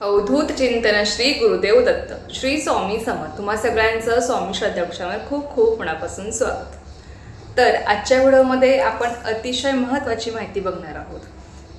अवधूत चिंतन श्री गुरुदेव दत्त श्री स्वामी समर्थ तुम्हा सगळ्यांचं स्वामी श्रद्धाक्षावर खूप खूप मनापासून स्वागत. तर आजच्या व्हिडिओमध्ये आपण अतिशय महत्त्वाची माहिती बघणार आहोत.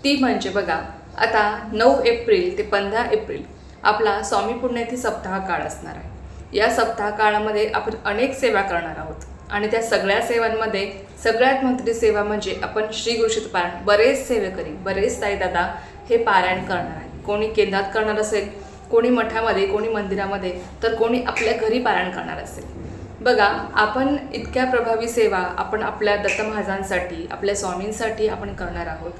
ती म्हणजे बघा, आता 9 एप्रिल ते 15 एप्रिल आपला स्वामी पुण्यतिथी सप्ताह काळ असणार आहे. या सप्ताह काळामध्ये आपण अनेक सेवा करणार आहोत आणि त्या सगळ्या सेवांमध्ये सगळ्यात महत्त्वाची सेवा म्हणजे आपण श्री गुरुक्षेत्र पारायण. बरेच सेवेकरी, बरेच ताई दादा हे पारायण करणार आहे. कोणी केंद्रात करणार असेल, कोणी मठामध्ये, कोणी मंदिरामध्ये, तर कोणी आपल्या घरी पारायण करणार असेल. बघा, आपण इतक्या प्रभावी सेवा आपण आपल्या दत्त महाराजांसाठी, आपल्या स्वामींसाठी आपण करणार आहोत.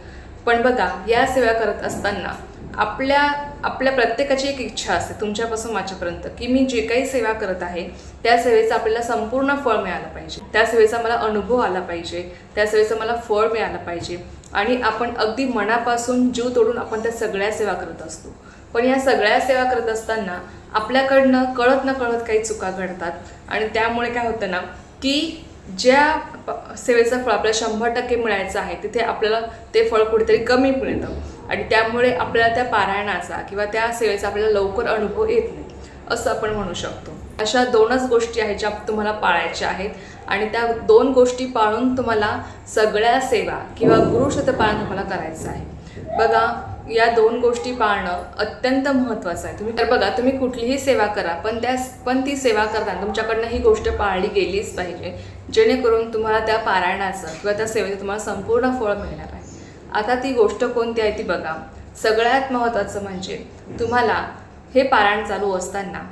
पण बघा, या सेवा करत असताना आपल्या प्रत्येकाची एक इच्छा असते, तुमच्यापासून माझ्यापर्यंत, की मी जे काही सेवा करत आहे त्या सेवेचं आपल्याला संपूर्ण फळ मिळालं पाहिजे, त्या सेवेचा मला अनुभव आला पाहिजे, त्या सेवेचं मला फळ मिळालं पाहिजे. आणि आपण अगदी मनापासून जीव तोडून आपण त्या सगळ्या सेवा करत असतो. पण या सगळ्या सेवा करत असताना आपल्याकडनं कळत न कळत काही चुका घडतात आणि त्यामुळे काय होतं ना, की ज्या सेवेचं फळ आपल्याला 100% मिळायचं आहे तिथे आपल्याला ते फळ कुठेतरी कमी मिळतं आणि त्यामुळे आपल्याला त्या पारायणाचा किंवा त्या सेवेचा आपल्याला लवकर अनुभव येत नाही, असं आपण म्हणू शकतो. अशा 2च गोष्टी आहेत ज्या तुम्हाला पाळायच्या आहेत आणि त्या 2 गोष्टी पाळून तुम्हाला सगळ्या सेवा किंवा गुरुक्षेत्र पारायण तुम्हाला करायचं आहे. बघा, या 2 गोष्टी पाळणं अत्यंत महत्त्वाचं आहे. तुम्ही कुठलीही सेवा करा, पण ती सेवा करताना तुमच्याकडनं ही गोष्ट पाळली गेलीच पाहिजे, जेणेकरून तुम्हाला त्या पारायणाचं किंवा त्या सेवेचं तुम्हाला संपूर्ण फळ मिळणार आहे. आता ती गोष्ट कोणती आहे ती बघा. सगळ्यात महत्त्वाचं म्हणजे तुम्हाला हे पारायण चालू असताना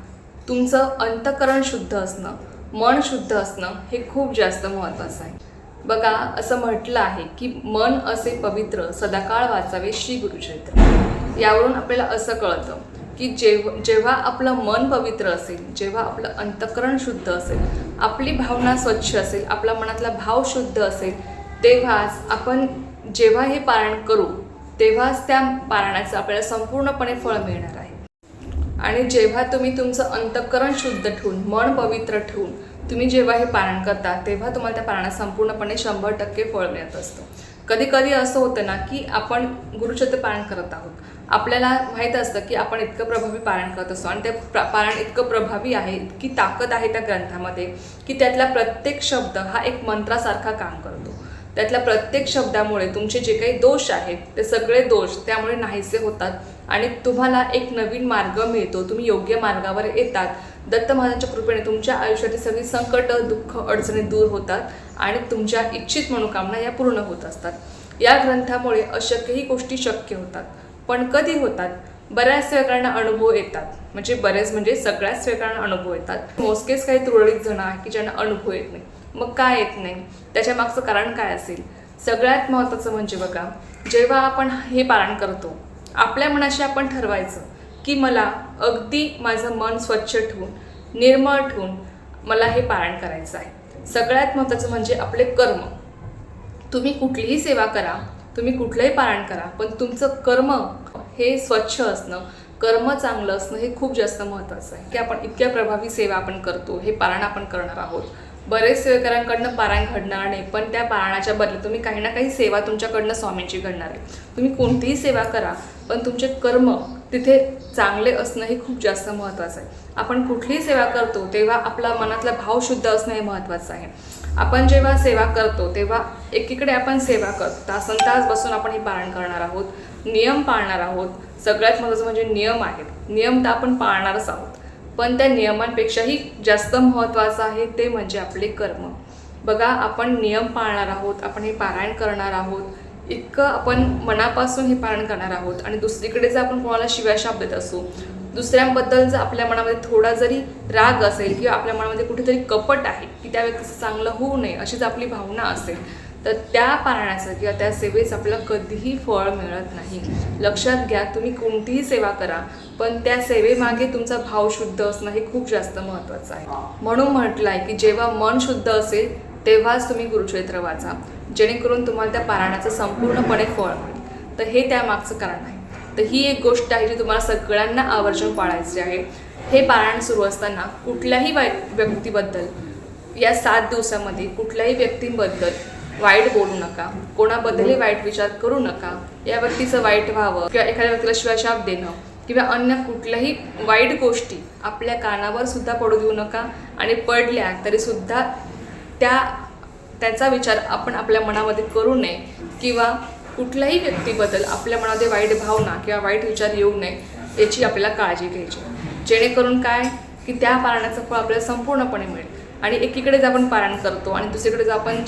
तुमचं अंतःकरण शुद्ध असणं, मन शुद्ध असणं हे खूप जास्त महत्त्वाचं आहे. बघा, असं म्हटलं आहे की मन असे पवित्र सदाकाळ वाचावे श्री गुरुचरित्र. यावरून आपल्याला असं कळतं की जेव्हा आपलं मन पवित्र असेल, जेव्हा आपलं अंतःकरण शुद्ध असेल, आपली भावना स्वच्छ असेल, आपल्या मनातला भाव शुद्ध असेल, तेव्हाच आपण जेव्हा हे पारायण करू तेव्हाच त्या पारायणाचं आपल्याला संपूर्णपणे फळ मिळणार आहे. आणि जेव्हा तुम्ही तुमचं अंतःकरण शुद्ध ठेवून, मन पवित्र ठेवून तुम्ही जेव्हा हे पारायण करता तेव्हा तुम्हाला त्या पारायणात संपूर्णपणे 100% फळ मिळत असतं. कधी कधी असं होतं ना, की आपण गुरुक्षेत्र पारायण करत आहोत, आपल्याला माहीत असतं की आपण इतकं प्रभावी पारायण करत असतो आणि ते पारायण इतकं प्रभावी आहे, इतकी ताकद आहे त्या ग्रंथामध्ये की त्यातला प्रत्येक शब्द हा एक मंत्रासारखा काम करतो. त्यातल्या प्रत्येक शब्दामुळे तुमचे जे काही दोष आहेत ते सगळे दोष त्यामुळे नाहीसे होतात आणि तुम्हाला एक नवीन मार्ग मिळतो. तुम्ही योग्य मार्गावर येतात. दत्त महाराजांच्या कृपेने तुमच्या आयुष्यातील सगळी संकट, दुःख, अडचणी दूर होतात आणि तुमच्या इच्छित मनोकामना या पूर्ण होत असतात. या ग्रंथामुळे अशक्यही गोष्टी शक्य होतात. पण कधी होतात? बऱ्याच सेवकांना अनुभव येतात, म्हणजे सगळ्याच सेवकांना अनुभव येतात. मोजकेच काही तुरळीत जण आहेत की ज्यांना अनुभव येत नाही. मग काय येत नाही? त्याच्या मागचं कारण काय असेल? सगळ्यात महत्त्वाचं म्हणजे बघा, जेव्हा आपण हे पारायण करतो आपल्या मनाशी आपण ठरवायचं की मला अगदी माझं मन स्वच्छ ठेवून, निर्मळ ठेवून मला हे पारायण करायचं आहे. सगळ्यात महत्त्वाचं म्हणजे आपले कर्म. तुम्ही कुठलीही सेवा करा, तुम्ही कुठलंही पारायण करा, पण तुमचं कर्म हे स्वच्छ असणं, कर्म चांगलं असणं हे खूप जास्त महत्त्वाचं आहे. की आपण इतक्या प्रभावी सेवा आपण करतो, हे पारायण आपण करणार आहोत. बरेच सेवेकरांकडनं पारायण घडणार नाही, पण त्या पारायणाच्या बदल्यात तुम्ही काही ना काही सेवा तुमच्याकडनं स्वामींची घडणार आहे. तुम्ही कोणतीही सेवा करा, पण तुमचे कर्म तिथे चांगले असणं हे खूप जास्त महत्त्वाचं आहे. आपण कुठलीही सेवा करतो तेव्हा आपला मनातला भाव शुद्ध असणं हे महत्त्वाचं आहे. आपण जेव्हा सेवा करतो तेव्हा एकीकडे आपण सेवा करतो, तासनतास बसून आपण हे पारायण करणार आहोत, नियम पाळणार आहोत. सगळ्यात महत्त्वाचं म्हणजे नियम आहेत. नियम तर आपण पाळणारच आहोत, पण त्या नियमांपेक्षाही जास्त महत्त्वाचं आहे ते म्हणजे आपले कर्म. बघा, आपण नियम पाळणार आहोत, आपण हे पारायण करणार आहोत, इतकं आपण मनापासून हे पारायण करणार आहोत आणि दुसरीकडे जर आपण कोणाला शिव्याशाप देत असू, दुसऱ्यांबद्दल जर आपल्या मनामध्ये थोडा जरी राग असेल किंवा आपल्या मनामध्ये कुठेतरी कपट आहे की त्या व्यक्तीचं चांगलं होऊ नये अशी जर आपली भावना असेल, तर त्या पारायणाचं किंवा त्या सेवेचं आपल्याला कधीही फळ मिळत नाही. लक्षात घ्या, तुम्ही कोणतीही सेवा करा, पण त्या सेवेमागे तुमचा भाव शुद्ध असणं हे खूप जास्त महत्त्वाचं आहे. म्हणून म्हटलं आहे की जेव्हा मन शुद्ध असेल तेव्हाच तुम्ही गुरुक्षेत्र वाचा, जेणेकरून तुम्हाला त्या पारायणाचं संपूर्णपणे फळ मिळेल. तर हे त्यामागचं कारण आहे. तर ही एक गोष्ट आहे जी तुम्हाला सगळ्यांना आवर्जून पाळायची आहे. हे पारायण सुरू असताना कुठल्याही व्यक्तीबद्दल या 7 दिवसामध्ये कुठल्याही व्यक्तीबद्दल वाईट बोलू नका, कोणाबद्दलही वाईट विचार करू नका. या व्यक्तीचं वाईट व्हावं किंवा एखाद्या व्यक्तीला शिवाशाप देणं किंवा अन्य कुठल्याही वाईट गोष्टी आपल्या कानावर सुद्धा पडू देऊ नका. आणि पडल्या तरीसुद्धा त्याचा विचार आपण आपल्या मनामध्ये करू नये किंवा कुठल्याही व्यक्तीबद्दल आपल्या मनामध्ये वाईट भावना किंवा वाईट विचार येऊ नये याची आपल्याला काळजी घ्यायची. जेणेकरून काय की त्या पारण्याचं फळ आपल्याला संपूर्णपणे मिळेल. आणि एकीकडेच आपण पारायण करतो आणि दुसरीकडेच आपण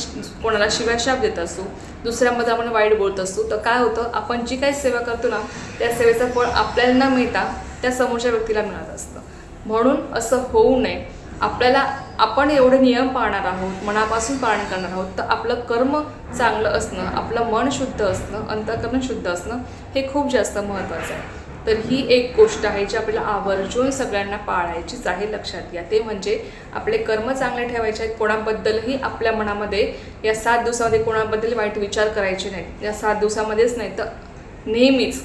कोणाला शिव्याशाप देत असतो, दुसऱ्यामध्ये आपण वाईट बोलत असतो, तर काय होतं, आपण जी काही सेवा करतो ना त्या सेवेचं फळ आपल्याला न मिळता त्या समोरच्या व्यक्तीला मिळत असतं. म्हणून असं होऊ नये. आपण एवढे नियम पाळणार आहोत, मनापासून पालन करणार आहोत, तर आपलं कर्म चांगलं असणं, आपलं मन शुद्ध असणं, अंतःकरण शुद्ध असणं हे खूप जास्त महत्त्वाचं आहे. तर ही एक गोष्ट आहे जी आपल्याला आवर्जून सगळ्यांना पाळायचीच आहे. लक्षात घ्या, ते म्हणजे आपले कर्म चांगले ठेवायचे आहेत. कोणाबद्दलही आपल्या मनामध्ये या 7 दिवसामध्ये कोणाबद्दल वाईट विचार करायचे नाहीत. या 7 दिवसामध्येच नाही तर नेहमीच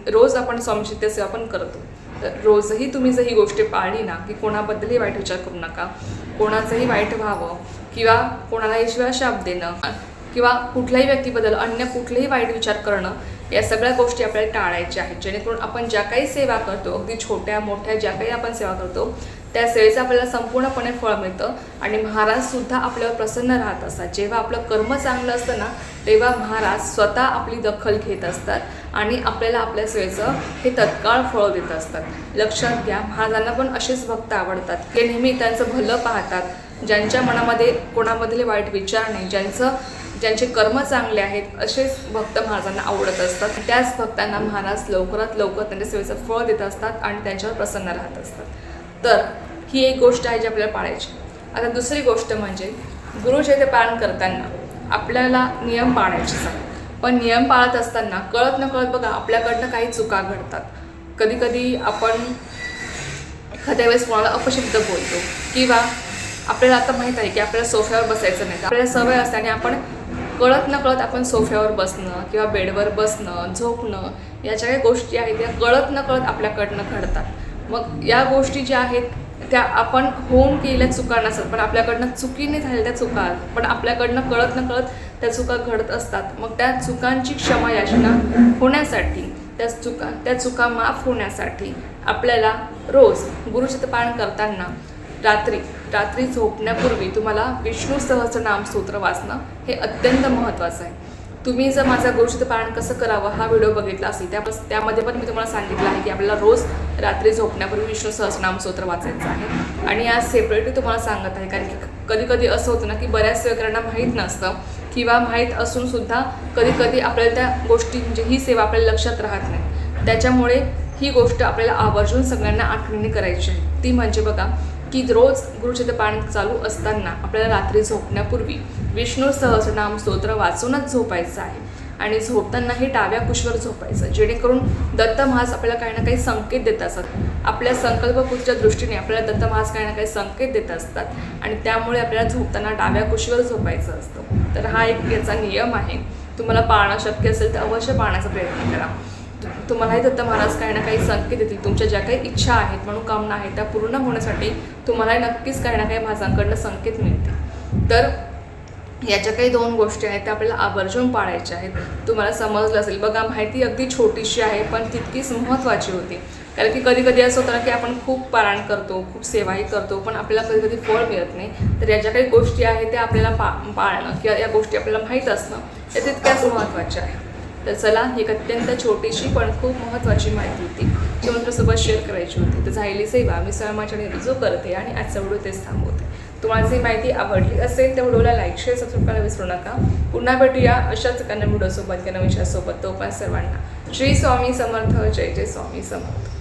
रोज आपण स्वामीची सेवा पण करतो, तर रोजही तुम्ही जर ही गोष्ट पाळली ना की कोणाबद्दलही वाईट विचार करू नका, कोणाचंही वाईट व्हावं किंवा कोणालाही शिव्याशाप देणं किंवा कुठल्याही व्यक्तीबद्दल अन्य कुठलेही वाईट विचार करणं, या सगळ्या गोष्टी आपल्याला टाळायच्या आहेत. जेणेकरून आपण ज्या काही सेवा करतो, अगदी छोट्या मोठ्या ज्या काही आपण सेवा करतो त्या सेवेचं आपल्याला संपूर्णपणे फळ मिळतं. आणि महाराजसुद्धा आपल्यावर प्रसन्न राहत असतात. जेव्हा आपलं कर्म चांगलं असतं ना तेव्हा महाराज स्वतः आपली दखल घेत असतात आणि आपल्याला आपल्या सेवेचं हे तत्काळ फळ देत असतात. लक्षात घ्या, महाराजांना पण असेच भक्त आवडतात, ते नेहमी त्यांचं भलं पाहतात, ज्यांच्या मनामध्ये कोणाबद्दल वाईट विचार नाही, ज्यांचे कर्म चांगले आहेत असेच भक्त महाराजांना आवडत असतात. त्याच भक्तांना महाराज लवकरात लवकर त्यांच्या सेवेचं फळ देत असतात आणि त्यांच्यावर प्रसन्न राहत असतात. तर ही एक गोष्ट आहे जी आपल्याला पाळायची. आता दुसरी गोष्ट म्हणजे गुरुचरित्र पालन करताना आपल्याला नियम पाळायचेच आहे. पण नियम पाळत असताना कळत न कळत बघा आपल्याकडनं काही चुका घडतात. कधी कधी आपण एखाद्या वेळेस कोणाला अपशब्द बोलतो किंवा आपल्याला आता माहीत आहे की आपल्याला सोफ्यावर बसायचं नाही, आपल्याला सवय असते आणि आपण कळत न कळत आपण सोफ्यावर बसणं किंवा बेडवर बसणं, झोपणं, याच्या काही गोष्टी आहेत त्या कळत न कळत आपल्याकडनं घडतात. मग या गोष्टी ज्या आहेत त्या आपण होऊन केलेल्या चुका नसतात, पण आपल्याकडनं चुकीने झालेल्या चुका, पण आपल्याकडनं कळत न कळत त्या चुका घडत असतात. मग त्या चुकांची क्षमा याचना होण्यासाठी, त्या चुका माफ होण्यासाठी आपल्याला रोज गुरुचरित्र पारण करताना रात्री झोपण्यापूर्वी तुम्हाला विष्णू सहस्रनाम स्तोत्र वाचणं हे अत्यंत महत्त्वाचं आहे. तुम्ही जर माझा गुरुचरित्र पारण कसं करावं हा व्हिडिओ बघितला असेल त्यामध्ये पण मी तुम्हाला सांगितलं आहे की आपल्याला रोज रात्री झोपण्यापूर्वी विष्णू सहस्रनाम स्तोत्र वाचायचं आहे. आणि आज सेपरेटली तुम्हाला सांगत आहे कारण की कधी कधी असं होतं ना की बऱ्याच सेवकांना माहीत नसतं किंवा माहीत असून सुद्धा कधी कधी आपल्याला त्या गोष्टी म्हणजे ही सेवा आपल्याला लक्षात राहत नाही. त्याच्यामुळे ही गोष्ट आपल्याला आवर्जून सगळ्यांना आठवणी करायची आहे. ती म्हणजे बघा की रोज गुरुचरित्र पारण चालू असताना आपल्याला रात्री झोपण्यापूर्वी विष्णू सहस्रनाम स्तोत्र वाचूनच झोपायचं आहे. आणि झोपतानाही डाव्या कुशीवर झोपायचं, जेणेकरून दत्त महाराज आपल्याला काही ना काही संकेत देत असतात. आपल्या संकल्पपूर्तीच्या दृष्टीने आपल्याला दत्त महाराज काही ना काही संकेत देत असतात आणि त्यामुळे आपल्याला झोपताना डाव्या कुशीवर झोपायचं असतं. तर हा एक याचा नियम आहे. तुम्हाला पाळणं शक्य असेल तर अवश्य पाळण्याचा प्रयत्न करा. तुम्हालाही दत्त महाराज काही ना काही संकेत देतील. तुमच्या ज्या काही इच्छा आहेत, मनोकामना आहेत त्या पूर्ण होण्यासाठी तुम्हालाही नक्कीच काही ना काही महाराजांकडनं संकेत मिळतील. तर याच्या काही 2 गोष्टी आहेत त्या आपल्याला आवर्जून पाळायच्या आहेत. तुम्हाला समजलं असेल बघा, माहिती अगदी छोटीशी आहे पण तितकीच महत्त्वाची होती. कारण की कधी कधी असं होतं ना की आपण खूप पारायण करतो, खूप सेवाही करतो, पण आपल्याला कधी कधी फळ मिळत नाही. तर या ज्या काही गोष्टी आहेत त्या आपल्याला पाळणं किंवा या गोष्टी आपल्याला माहीत असणं त्या तितक्याच महत्त्वाच्या आहे. तर चला, ही एक अत्यंत छोटीशी पण खूप महत्त्वाची माहिती होती जी मला तुमच्यासोबत शेअर करायची होती. तर झालेली सेवा मी स्वयंमाच्या रुजू करते आणि आजचा व्हिडिओ तेच थांबवते. तुम्हाला ही माहिती आवडली असेल तर व्हिडिओला लाईक, शेअर, सबस्क्राईब करायला विसरू नका. पुन्हा भेटूया अशाच एका व्हिडिओसोबत किंवा विषयासोबत. तोपर्यंत सर्वांना श्री स्वामी समर्थ. जय जय स्वामी समर्थ.